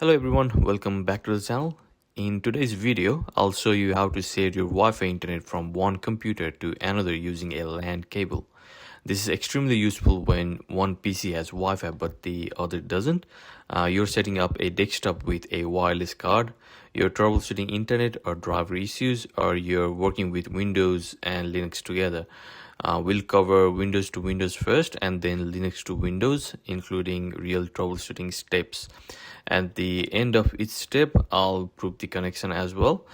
Hello everyone, welcome back to the channel. In today's video, I'll show you how to share your Wi-Fi internet from one computer to another using a LAN cable. This is extremely useful when one PC has Wi-Fi but the other doesn't. You're setting up a desktop with a wireless card, you're troubleshooting internet or driver issues, or you're working with Windows and Linux together. We'll cover Windows to Windows first and then Linux to Windows, including real troubleshooting steps. At the end of each step, I'll prove the connection as well.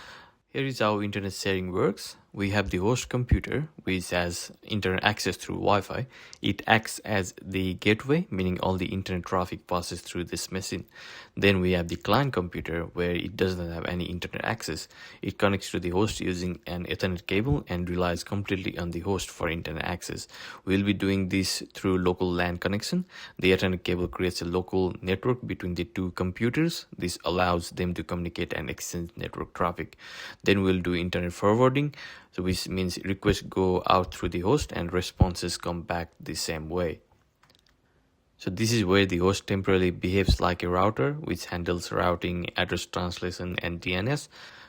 Here is how internet sharing works. We have the host computer, which has internet access through Wi-Fi. It acts as the gateway, meaning all the internet traffic passes through this machine. Then we have the client computer, where it doesn't have any internet access. It connects to the host using an Ethernet cable and relies completely on the host for internet access. We'll be doing this through local LAN connection. The Ethernet cable creates a local network between the two computers. This allows them to communicate and exchange network traffic. Then we'll do internet forwarding, so which means requests go out through the host and responses come back the same way. So this is where the host temporarily behaves like a router, which handles routing, address translation, and DNS.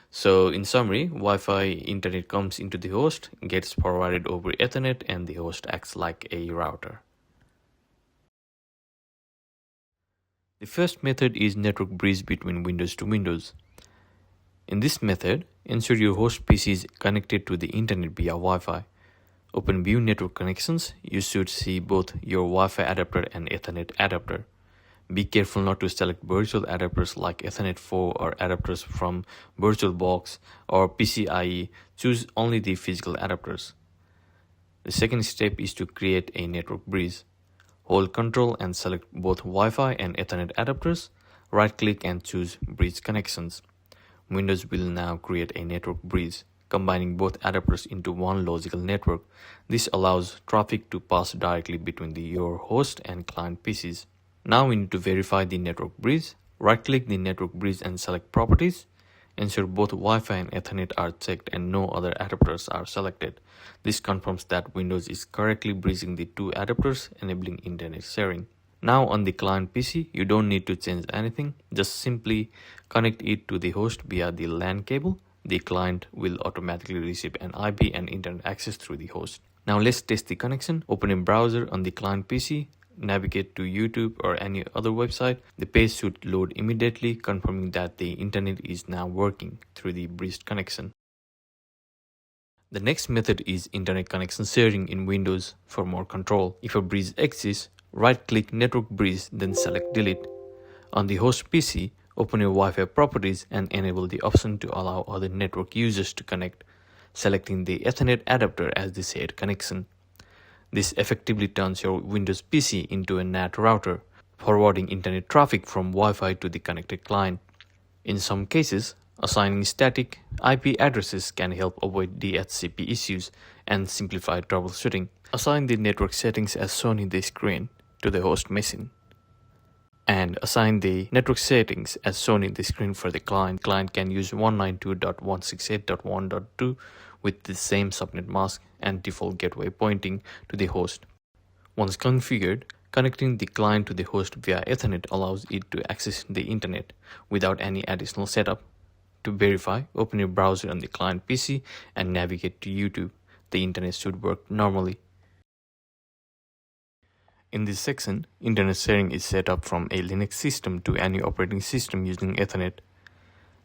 So in summary, Wi-Fi internet comes into the host, gets forwarded over Ethernet, and the host acts like a router. The first method is network bridge between Windows to Windows. In this method, ensure your host PC is connected to the internet via Wi-Fi. Open View Network Connections. You should see both your Wi-Fi adapter and Ethernet adapter. Be careful not to select virtual adapters like Ethernet 4 or adapters from VirtualBox or PCIe. Choose only the physical adapters. The second step is to create a network bridge. Hold Ctrl and select both Wi-Fi and Ethernet adapters. Right-click and choose Bridge Connections. Windows will now create a network bridge, combining both adapters into one logical network. This allows traffic to pass directly between your host and client PCs. Now we need to verify the network bridge. Right-click the network bridge and select Properties. Ensure both Wi-Fi and Ethernet are checked and no other adapters are selected. This confirms that Windows is correctly bridging the two adapters, enabling internet sharing. Now on the client PC, you don't need to change anything. Just simply connect it to the host via the LAN cable. The client will automatically receive an IP and internet access through the host. Now let's test the connection. Open a browser on the client PC. Navigate to YouTube or any other website. The page should load immediately, confirming that the internet is now working through the bridged connection. The next method is internet connection sharing in Windows for more control. If a bridge exists, right-click Network Bridge, then select Delete. On the host PC, open your Wi-Fi properties and enable the option to allow other network users to connect, selecting the Ethernet adapter as the shared connection. This effectively turns your Windows PC into a NAT router, forwarding internet traffic from Wi-Fi to the connected client. In some cases, assigning static IP addresses can help avoid DHCP issues and simplify troubleshooting. Assign the network settings as shown in the screen to the host machine. And assign the network settings as shown in the screen for the client. Client can use 192.168.1.2 with the same subnet mask and default gateway pointing to the host. Once configured, connecting the client to the host via Ethernet allows it to access the internet without any additional setup. To verify, open your browser on the client PC and navigate to YouTube. The internet should work normally. In this section, internet sharing is set up from a Linux system to any operating system using Ethernet.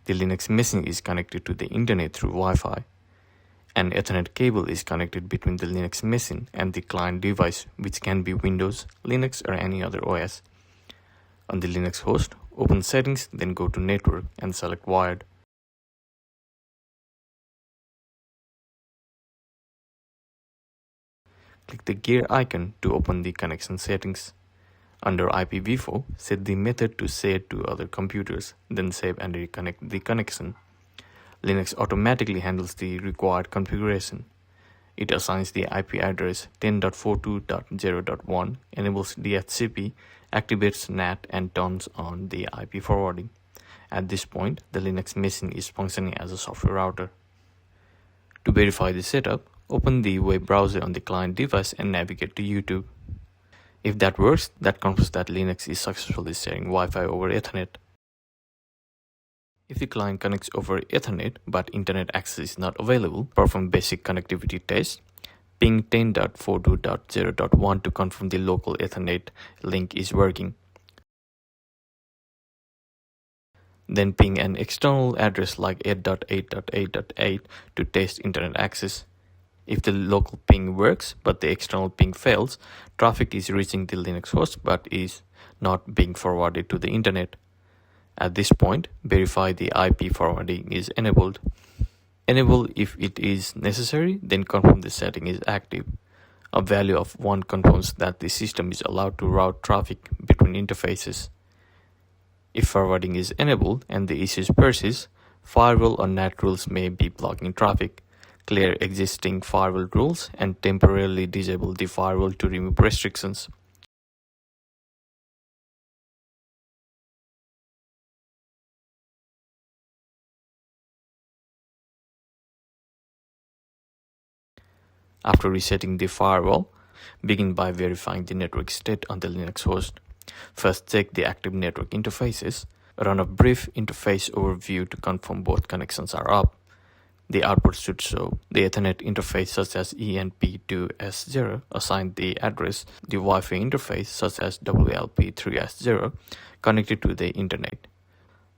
The Linux machine is connected to the internet through Wi-Fi. An Ethernet cable is connected between the Linux machine and the client device, which can be Windows, Linux, or any other OS. On the Linux host, open Settings, then go to Network and select Wired. Click the gear icon to open the connection settings. Under IPv4, set the method to share to other computers, then save and reconnect the connection. Linux automatically handles the required configuration. It assigns the IP address 10.42.0.1, enables DHCP, activates NAT, and turns on the IP forwarding. At this point, the Linux machine is functioning as a software router. To verify the setup, open the web browser on the client device and navigate to YouTube. If that works, that confirms that Linux is successfully sharing Wi-Fi over Ethernet. If the client connects over Ethernet but internet access is not available, perform basic connectivity test. Ping 10.42.0.1 to confirm the local Ethernet link is working. Then ping an external address like 8.8.8.8 to test internet access. If the local ping works but the external ping fails, traffic is reaching the Linux host but is not being forwarded to the internet. At this point, verify the IP forwarding is enabled. Enable if it is necessary, then confirm the setting is active. A value of 1 confirms that the system is allowed to route traffic between interfaces. If forwarding is enabled and the issues persist, firewall or NAT rules may be blocking traffic. Clear existing firewall rules and temporarily disable the firewall to remove restrictions. After resetting the firewall, begin by verifying the network state on the Linux host. First, check the active network interfaces. Run a brief interface overview to confirm both connections are up. The output should show the Ethernet interface such as ENP2S0 assigned the address, the Wi-Fi interface such as WLP3S0 connected to the internet.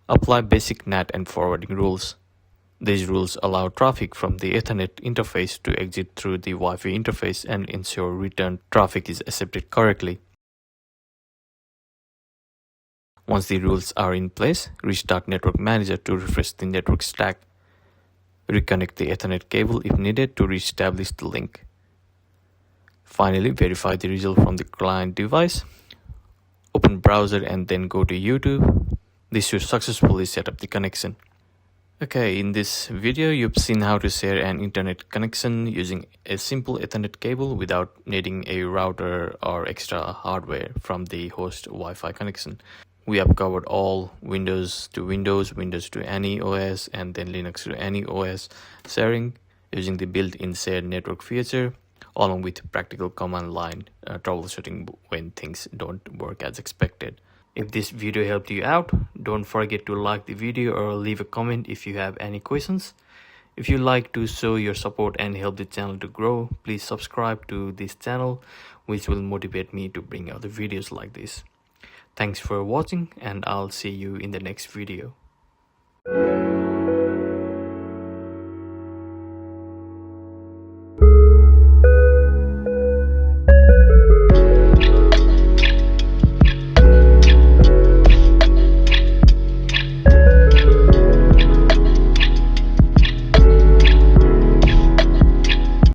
Apply basic NAT and forwarding rules. These rules allow traffic from the Ethernet interface to exit through the Wi-Fi interface and ensure return traffic is accepted correctly. Once the rules are in place, restart Network Manager to refresh the network stack. Reconnect the Ethernet cable if needed to reestablish the link. Finally, verify the result from the client device. Open browser and then go to YouTube. This should successfully set up the connection. Okay, in this video you've seen how to share an internet connection using a simple Ethernet cable without needing a router or extra hardware from the host Wi-Fi connection. We have covered all Windows to Windows, Windows to any OS, and then Linux to any OS sharing using the built-in shared network feature, along with practical command line troubleshooting when things don't work as expected. If this video helped you out, don't forget to like the video or leave a comment if you have any questions. If you like to show your support and help the channel to grow, please subscribe to this channel, which will motivate me to bring other videos like this. Thanks for watching, and I'll see you in the next video.